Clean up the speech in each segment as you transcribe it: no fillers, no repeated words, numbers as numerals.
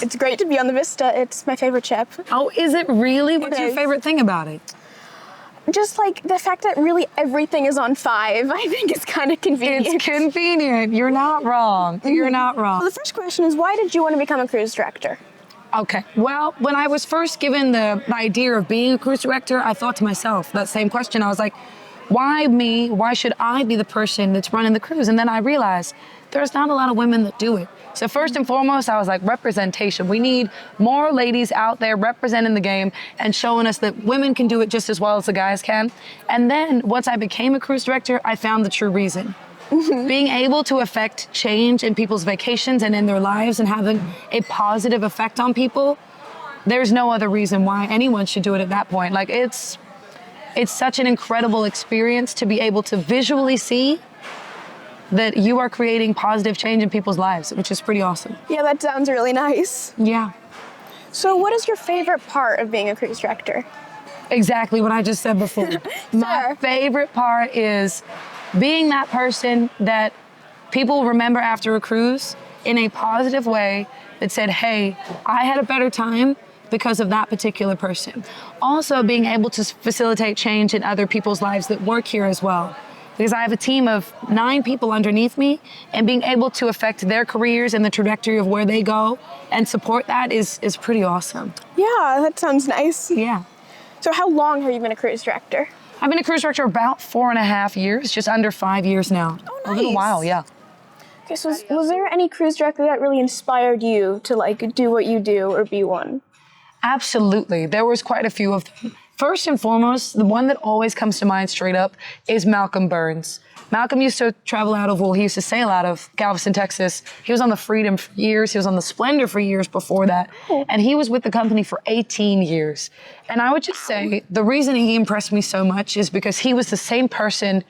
It's great to be on the Vista. It's my favorite ship. Oh, is it really? What's your favorite thing about it? Just like the fact that really everything is on 5, I think is kind of convenient. It's convenient. You're not wrong. You're not wrong. Well, the first question is, why did you want to become a cruise director? Okay. Well, when I was first given the idea of being a cruise director, I thought to myself that same question. I was like, why me? Why should I be the person that's running the cruise? And then I realized there's not a lot of women that do it. So first and foremost, I was like, representation. We need more ladies out there representing the game and showing us that women can do it just as well as the guys can. And then once I became a cruise director, I found the true reason. Being able to affect change in people's vacations and in their lives and having a positive effect on people, there's no other reason why anyone should do it at that point. Like it's such an incredible experience to be able to visually see that you are creating positive change in people's lives, which is pretty awesome. Yeah, that sounds really nice. Yeah. So what is your favorite part of being a cruise director? Exactly what I just said before. My Sure. favorite part is being that person that people remember after a cruise in a positive way that said, hey, I had a better time because of that particular person. Also being able to facilitate change in other people's lives that work here as well. Because I have a team of 9 people underneath me, and being able to affect their careers and the trajectory of where they go and support that is pretty awesome. Yeah, that sounds nice. Yeah. So how long have you been a cruise director? I've been a cruise director about 4.5 years, just under 5 years now. Oh, A little nice. while, yeah. Okay, so was there any cruise director that really inspired you to like do what you do or be one? Absolutely. There was quite a few of them. First and foremost, the one that always comes to mind straight up is Malcolm Burns. Malcolm used to travel out of, he used to sail out of Galveston, Texas. He was on the Freedom for years. He was on the Splendor for years before that. And he was with the company for 18 years. And I would just say the reason he impressed me so much is because he was the same person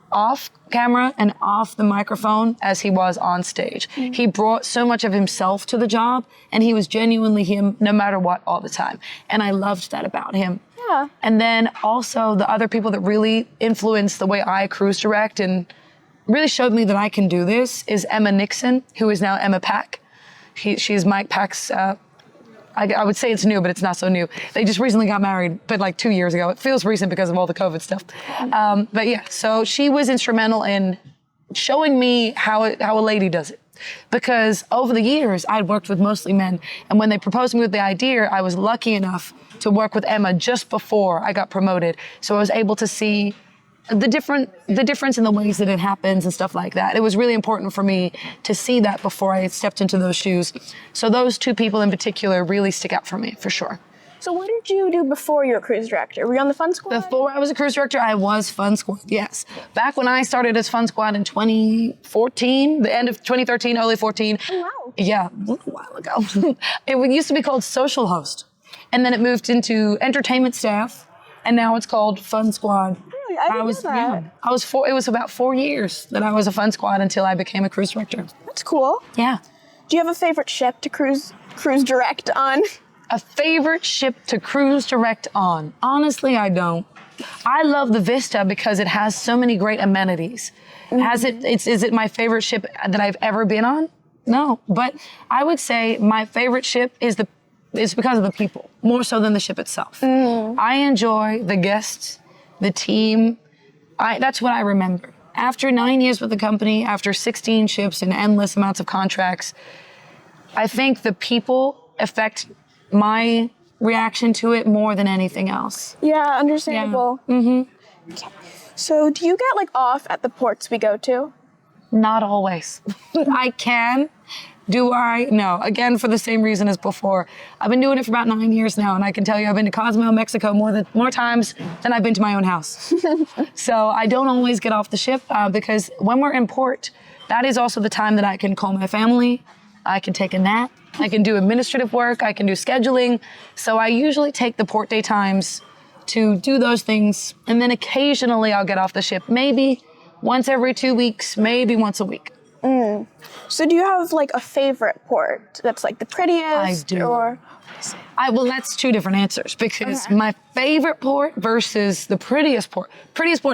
off camera and off the microphone as he was on stage. He brought so much of himself to the job, and he was genuinely him no matter what all the time. And I loved that about him. Yeah. And then also the other people that really influenced the way I cruise direct and really showed me that I can do this is Emma Nixon, who is now Emma Pack. She's Mike Pack's, I would say it's new, but it's not so new. They just recently got married, but like 2 years ago. It feels recent because of all the COVID stuff. But yeah, so she was instrumental in showing me how a lady does it. Because over the years, I'd worked with mostly men. And when they proposed me with the idea, I was lucky enough to work with Emma just before I got promoted. So I was able to see the difference in the ways that it happens and stuff like that. It was really important for me to see that before I stepped into those shoes. So those 2 people in particular really stick out for me, for sure. So what did you do before you were a cruise director? Were you on the Fun Squad? Before I was a cruise director, I was Fun Squad, yes. Back when I started as Fun Squad in 2014, the end of 2013, early 14. Oh, wow. Yeah, a little while ago. It used to be called Social Host. And then it moved into Entertainment Staff. And now it's called Fun Squad. Really? I didn't know that. Yeah, it was about 4 years that I was a Fun Squad until I became a cruise director. That's cool. Yeah. Do you have a favorite ship to cruise direct on? A favorite ship to cruise direct on? Honestly, I don't. I love the Vista because it has so many great amenities. Is it my favorite ship that I've ever been on? No, but I would say my favorite ship is because of the people, more so than the ship itself. I enjoy the guests, the team. That's what I remember. After 9 years with the company, after 16 ships and endless amounts of contracts, I think the people affect my reaction to it more than anything else. Yeah, understandable. Yeah. Mm-hmm. Okay. So do you get like off at the ports we go to? Not always. I can. Do I? No. Again, for the same reason as before. I've been doing it for about 9 years now, and I can tell you I've been to Cozumel, Mexico more times than I've been to my own house. So I don't always get off the ship because when we're in port, that is also the time that I can call my family. I can take a nap. I can do administrative work. I can do scheduling. So I usually take the port day times to do those things. And then occasionally I'll get off the ship, maybe once every 2 weeks, maybe once a week. So do you have like a favorite port that's like the prettiest? I do. Or Well, that's 2 different answers because my favorite port versus the prettiest port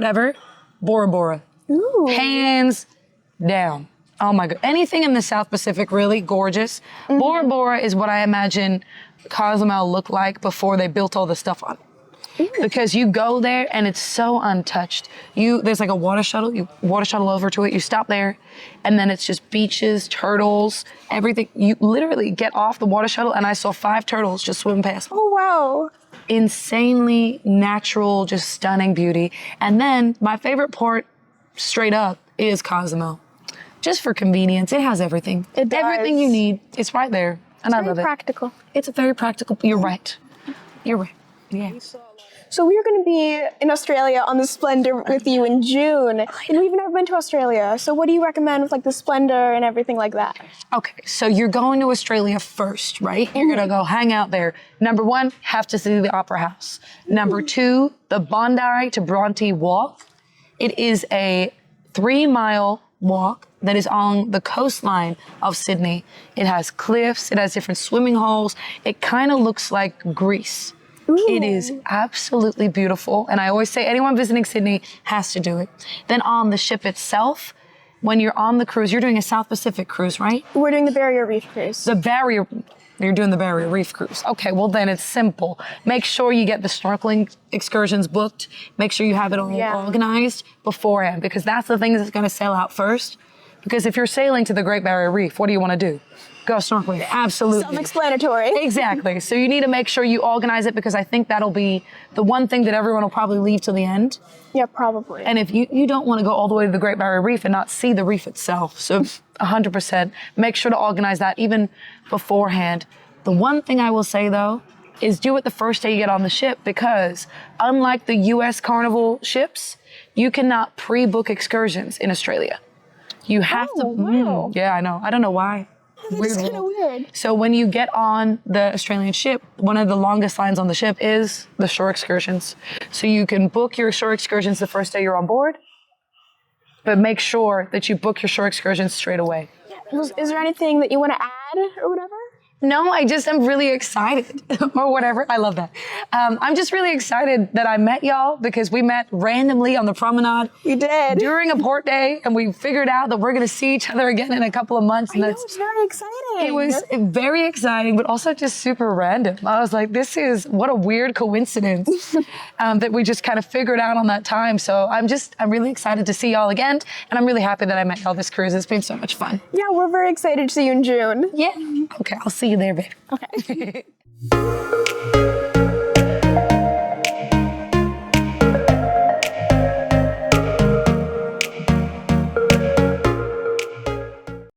ever Bora Bora. Ooh. Hands down. Oh my God. Anything in the South Pacific, really gorgeous. Bora Bora is what I imagine Cozumel looked like before they built all the stuff on it. Because you go there and it's so untouched. There's like a water shuttle, you water shuttle over to it, you stop there, and then it's just beaches, turtles, everything. You literally get off the water shuttle and I saw 5 turtles just swim past me. Oh, wow. Insanely natural, just stunning beauty. And then my favorite port, straight up, is Cozumel. Just for convenience, it has everything. It does. Everything you need, it's right there. And I love it. Very practical. It's a very practical, you're right. You're right, yeah. So we are going to be in Australia on the Splendor with you in June, and we've never been to Australia. So what do you recommend with like the Splendor and everything like that? Okay, so you're going to Australia first, right? You're gonna go hang out there. Number 1, have to see the Opera House. Number 2, the Bondi to Bronte walk. It is a 3-mile walk that is on the coastline of Sydney. It has cliffs, it has different swimming holes. It kind of looks like Greece. Ooh. It is absolutely beautiful. And I always say anyone visiting Sydney has to do it. Then on the ship itself, when you're on the cruise, you're doing a South Pacific cruise, right? We're doing the Barrier Reef cruise. You're doing the Barrier Reef cruise. Okay, well then it's simple. Make sure you get the snorkeling excursions booked. Make sure you have it all organized beforehand, because that's the thing that's gonna sail out first. Because if you're sailing to the Great Barrier Reef, what do you wanna do? Go snorkeling, absolutely. Self-explanatory. Exactly. So you need to make sure you organize it, because I think that'll be the one thing that everyone will probably leave till the end. Yeah, probably. And if you don't want to go all the way to the Great Barrier Reef and not see the reef itself. So 100%, make sure to organize that even beforehand. The one thing I will say though, is do it the first day you get on the ship, because unlike the US Carnival ships, you cannot pre-book excursions in Australia. You have to, wow. Yeah, I know. I don't know why. That's kind of weird. So when you get on the Australian ship, one of the longest lines on the ship is the shore excursions. So you can book your shore excursions the first day you're on board, but make sure that you book your shore excursions straight away. Is there anything that you want to add or whatever? No, I just am really excited or whatever. I love that. I'm just really excited that I met y'all, because we met randomly on the promenade. You did. During a port day, and we figured out that we're going to see each other again in a couple of months. And I know, it's very exciting. It was very exciting, but also just super random. I was like, what a weird coincidence that we just kind of figured out on that time. So I'm really excited to see y'all again. And I'm really happy that I met y'all this cruise. It's been so much fun. Yeah, we're very excited to see you in June. Yeah. Okay, I'll see you there, babe. Okay.